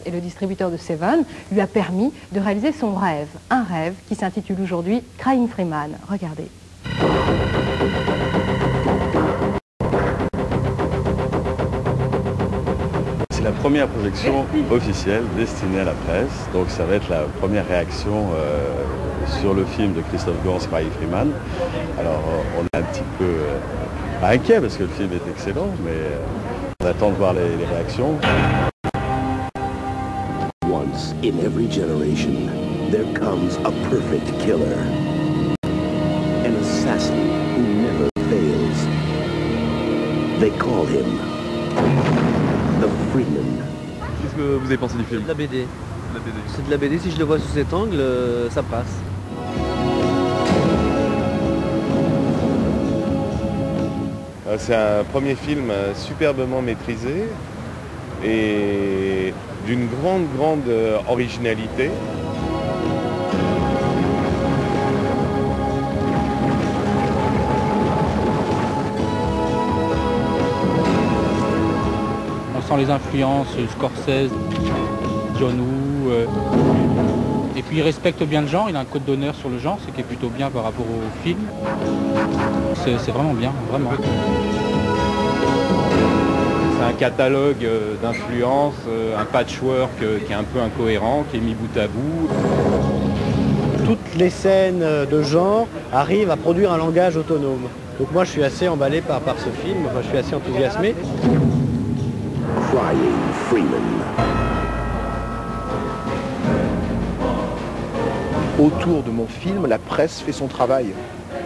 et le distributeur de Seven lui a permis de réaliser son rêve. Un rêve qui s'intitule aujourd'hui Crying Freeman. Regardez. C'est la première projection officielle destinée à la presse, donc ça va être la première réaction sur le film de Christophe Gans, Crying Freeman. Alors on est un petit peu pas inquiet parce que le film est excellent, mais on attend de voir les réactions. Once in every generation, there comes a perfect killer. An assassin who never fails. They call him the Freeman. Qu'est-ce que vous avez pensé du film? C'est de la BD. C'est de la BD, si je le vois sous cet angle, ça passe. C'est un premier film superbement maîtrisé et d'une grande originalité. On sent les influences Scorsese, John Woo, et puis il respecte bien le genre, il a un code d'honneur sur le genre, ce qui est plutôt bien par rapport au film. C'est vraiment bien, vraiment. C'est un catalogue d'influences, un patchwork qui est un peu incohérent, qui est mis bout à bout. Toutes les scènes de genre arrivent à produire un langage autonome. Donc moi je suis assez emballé par ce film, enfin, je suis assez enthousiasmé. Crying Freeman. Autour de mon film, la presse fait son travail,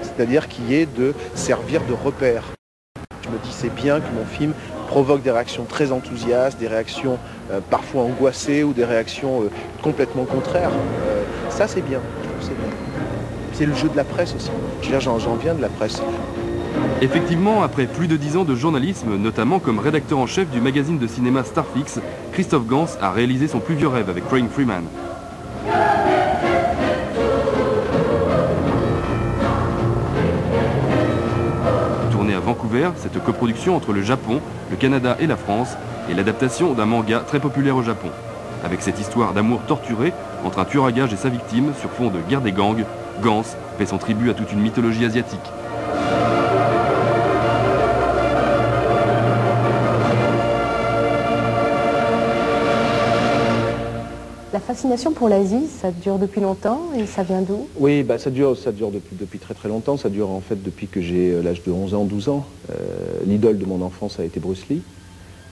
c'est-à-dire qui est de servir de repère. Je me dis c'est bien que mon film provoque des réactions très enthousiastes, des réactions parfois angoissées ou des réactions complètement contraires. Ça c'est bien, c'est le jeu de la presse aussi. Je veux dire, j'en viens de la presse. Effectivement, après plus de 10 ans de journalisme, notamment comme rédacteur en chef du magazine de cinéma Starfix, Christophe Gans a réalisé son plus vieux rêve avec Crying Freeman. Tourné à Vancouver, cette coproduction entre le Japon, le Canada et la France est l'adaptation d'un manga très populaire au Japon. Avec cette histoire d'amour torturé entre un tueur à gages et sa victime sur fond de guerre des gangs, Gans fait son tribut à toute une mythologie asiatique. La fascination pour l'Asie, ça dure depuis longtemps et ça vient d'où? Oui, bah, ça dure depuis très longtemps. Ça dure en fait depuis que j'ai l'âge de 11 ans, 12 ans. L'idole de mon enfance a été Bruce Lee.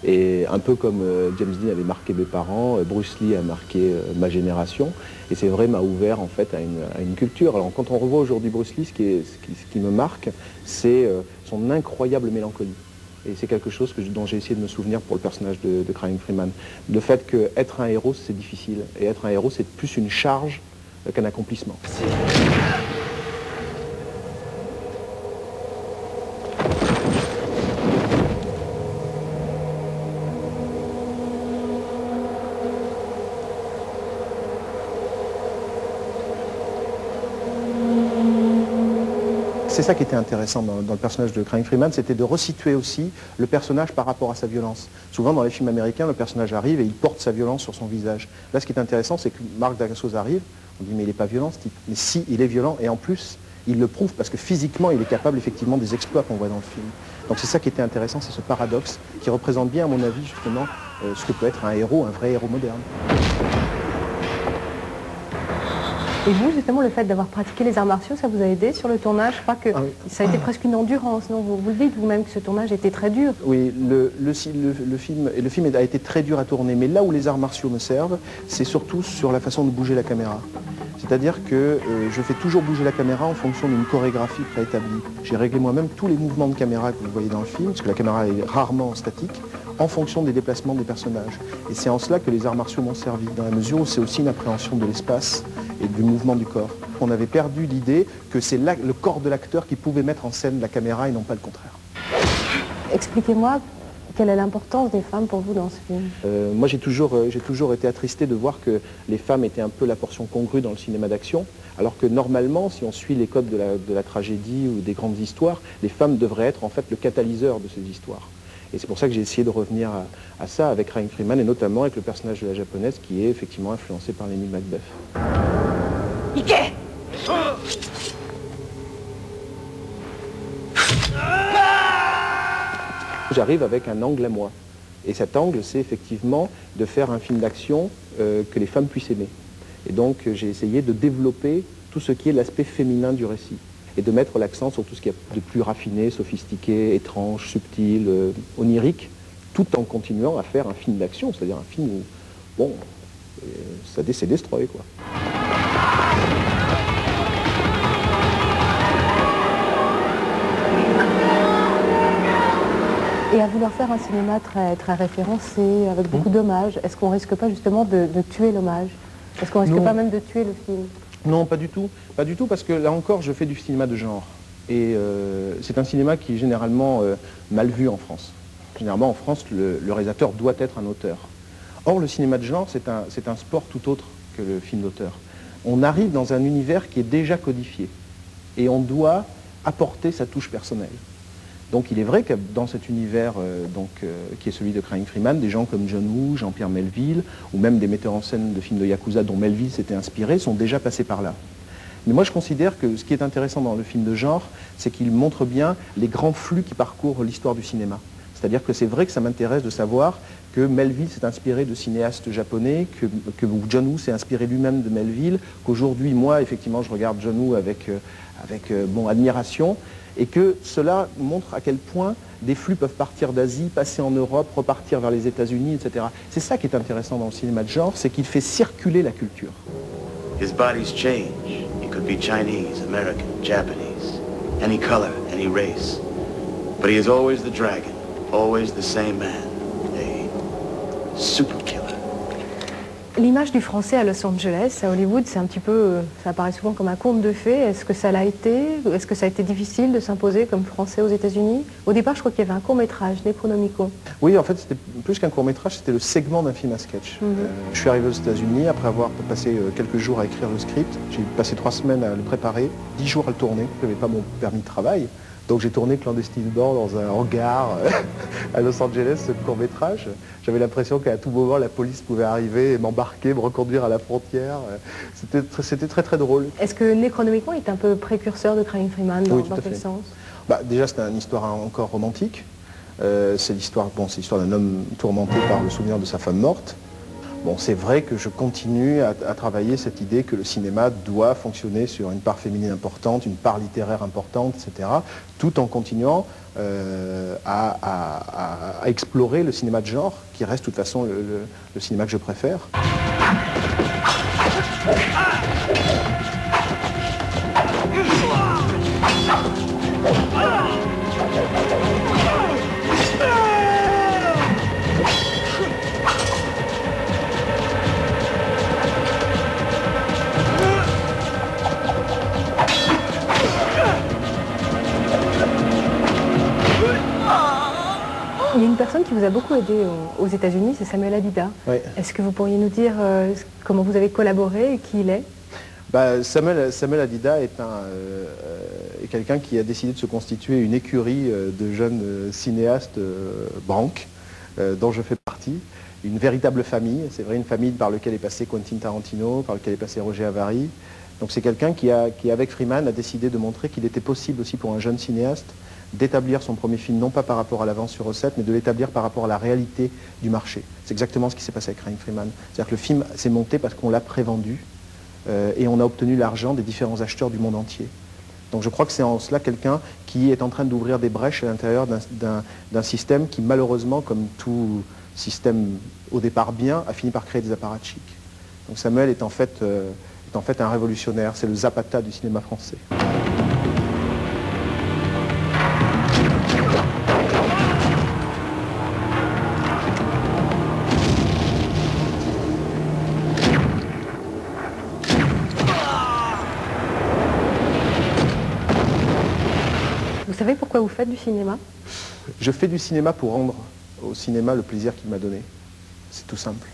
Et un peu comme James Dean avait marqué mes parents, Bruce Lee a marqué ma génération. Et c'est vrai, m'a ouvert en fait à une culture. Alors quand on revoit aujourd'hui Bruce Lee, ce qui me marque, c'est son incroyable mélancolie. Et c'est quelque chose dont j'ai essayé de me souvenir pour le personnage de Crying Freeman. Le fait qu'être un héros, c'est difficile. Et être un héros, c'est plus une charge qu'un accomplissement. C'est ça qui était intéressant dans le personnage de Crying Freeman, c'était de resituer aussi le personnage par rapport à sa violence. Souvent dans les films américains, le personnage arrive et il porte sa violence sur son visage. Là, ce qui est intéressant, c'est que Mark Dacascos arrive, on dit mais il n'est pas violent ce type. Mais si, il est violent et en plus, il le prouve parce que physiquement, il est capable effectivement des exploits qu'on voit dans le film. Donc c'est ça qui était intéressant, c'est ce paradoxe qui représente bien à mon avis justement ce que peut être un héros, un vrai héros moderne. Et vous, justement, le fait d'avoir pratiqué les arts martiaux, ça vous a aidé sur le tournage? Je crois que ça a été presque une endurance, non? Vous le dites vous-même que ce tournage était très dur. Oui, le film a été très dur à tourner, mais là où les arts martiaux me servent, c'est surtout sur la façon de bouger la caméra. C'est-à-dire que je fais toujours bouger la caméra en fonction d'une chorégraphie préétablie. J'ai réglé moi-même tous les mouvements de caméra que vous voyez dans le film, parce que la caméra est rarement statique, en fonction des déplacements des personnages. Et c'est en cela que les arts martiaux m'ont servi, dans la mesure où c'est aussi une appréhension de l'espace et du mouvement du corps. On avait perdu l'idée que c'est le corps de l'acteur qui pouvait mettre en scène la caméra et non pas le contraire. Expliquez-moi, quelle est l'importance des femmes pour vous dans ce film? Moi j'ai toujours été attristé de voir que les femmes étaient un peu la portion congrue dans le cinéma d'action, alors que normalement, si on suit les codes de la tragédie ou des grandes histoires, les femmes devraient être en fait le catalyseur de ces histoires. Et c'est pour ça que j'ai essayé de revenir à ça avec Crying Freeman, et notamment avec le personnage de la japonaise qui est effectivement influencé par l'ennemi Macbeth. Ike! J'arrive avec un angle à moi. Et cet angle, c'est effectivement de faire un film d'action que les femmes puissent aimer. Et donc j'ai essayé de développer tout ce qui est l'aspect féminin du récit. Et de mettre l'accent sur tout ce qui est de plus raffiné, sophistiqué, étrange, subtil, onirique, tout en continuant à faire un film d'action, c'est-à-dire un film où, bon, c'est destroy, quoi. Et à vouloir faire un cinéma très référencé, avec beaucoup d'hommages, est-ce qu'on risque pas justement de tuer l'hommage? Est-ce qu'on risque pas même de tuer le film? Non, pas du tout. Pas du tout, parce que là encore, je fais du cinéma de genre. Et c'est un cinéma qui est généralement mal vu en France. Généralement, en France, le réalisateur doit être un auteur. Or, le cinéma de genre, c'est un sport tout autre que le film d'auteur. On arrive dans un univers qui est déjà codifié. Et on doit apporter sa touche personnelle. Donc il est vrai que dans cet univers qui est celui de Crying Freeman, des gens comme John Woo, Jean-Pierre Melville, ou même des metteurs en scène de films de Yakuza dont Melville s'était inspiré, sont déjà passés par là. Mais moi je considère que ce qui est intéressant dans le film de genre, c'est qu'il montre bien les grands flux qui parcourent l'histoire du cinéma. C'est-à-dire que c'est vrai que ça m'intéresse de savoir que Melville s'est inspiré de cinéastes japonais, que John Woo s'est inspiré lui-même de Melville, qu'aujourd'hui, moi, effectivement, je regarde John Woo avec admiration, et que cela montre à quel point des flux peuvent partir d'Asie, passer en Europe, repartir vers les États-Unis, etc. C'est ça qui est intéressant dans le cinéma de genre, c'est qu'il fait circuler la culture. His bodies change. He could be Chinese, American, Japanese, any color, any race. But he is always the dragon, always the same man, a super killer. L'image du français à Los Angeles, à Hollywood, c'est un petit peu, ça apparaît souvent comme un conte de fées. Est-ce que ça l'a été? Est-ce que ça a été difficile de s'imposer comme français aux États-Unis? Au départ, je crois qu'il y avait un court-métrage, Necronomicon. Oui, en fait, c'était plus qu'un court-métrage, c'était le segment d'un film à sketch. Je suis arrivé aux États-Unis après avoir passé quelques jours à écrire le script. J'ai passé 3 semaines à le préparer, 10 jours à le tourner. Je n'avais pas mon permis de travail. Donc j'ai tourné clandestinement dans un hangar à Los Angeles, ce court-métrage. J'avais l'impression qu'à tout moment, la police pouvait arriver et m'embarquer, me reconduire à la frontière. C'était très très drôle. Est-ce que Necronomicon est un peu précurseur de Crying Freeman dans quel sens? Déjà, c'est une histoire encore romantique. C'est l'histoire d'un homme tourmenté par le souvenir de sa femme morte. Bon, c'est vrai que je continue à travailler cette idée que le cinéma doit fonctionner sur une part féminine importante, une part littéraire importante, etc., tout en continuant à explorer le cinéma de genre, qui reste de toute façon le cinéma que je préfère. Il y a une personne qui vous a beaucoup aidé aux États-Unis, c'est Samuel Hadida. Oui. Est-ce que vous pourriez nous dire comment vous avez collaboré et qui il est? Samuel Hadida est quelqu'un qui a décidé de se constituer une écurie de jeunes cinéastes branques, dont je fais partie. Une véritable famille, c'est vrai, une famille par laquelle est passé Quentin Tarantino, par laquelle est passé Roger Avary. Donc c'est quelqu'un qui, avec Freeman, a décidé de montrer qu'il était possible aussi pour un jeune cinéaste d'établir son premier film, non pas par rapport à l'avance sur recette, mais de l'établir par rapport à la réalité du marché. C'est exactement ce qui s'est passé avec Crying Freeman. C'est-à-dire que le film s'est monté parce qu'on l'a prévendu et on a obtenu l'argent des différents acheteurs du monde entier. Donc je crois que c'est en cela quelqu'un qui est en train d'ouvrir des brèches à l'intérieur d'un système qui, malheureusement, comme tout système au départ bien, a fini par créer des apparatchiks. Donc Samuel est en fait un révolutionnaire, c'est le Zapata du cinéma français. Vous savez pourquoi vous faites du cinéma? Je fais du cinéma pour rendre au cinéma le plaisir qu'il m'a donné. C'est tout simple.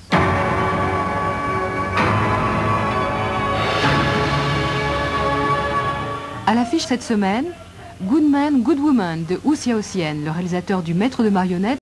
À l'affiche cette semaine, Good Man, Good Woman de Wu Xiaoxian, le réalisateur du Maître de marionnettes.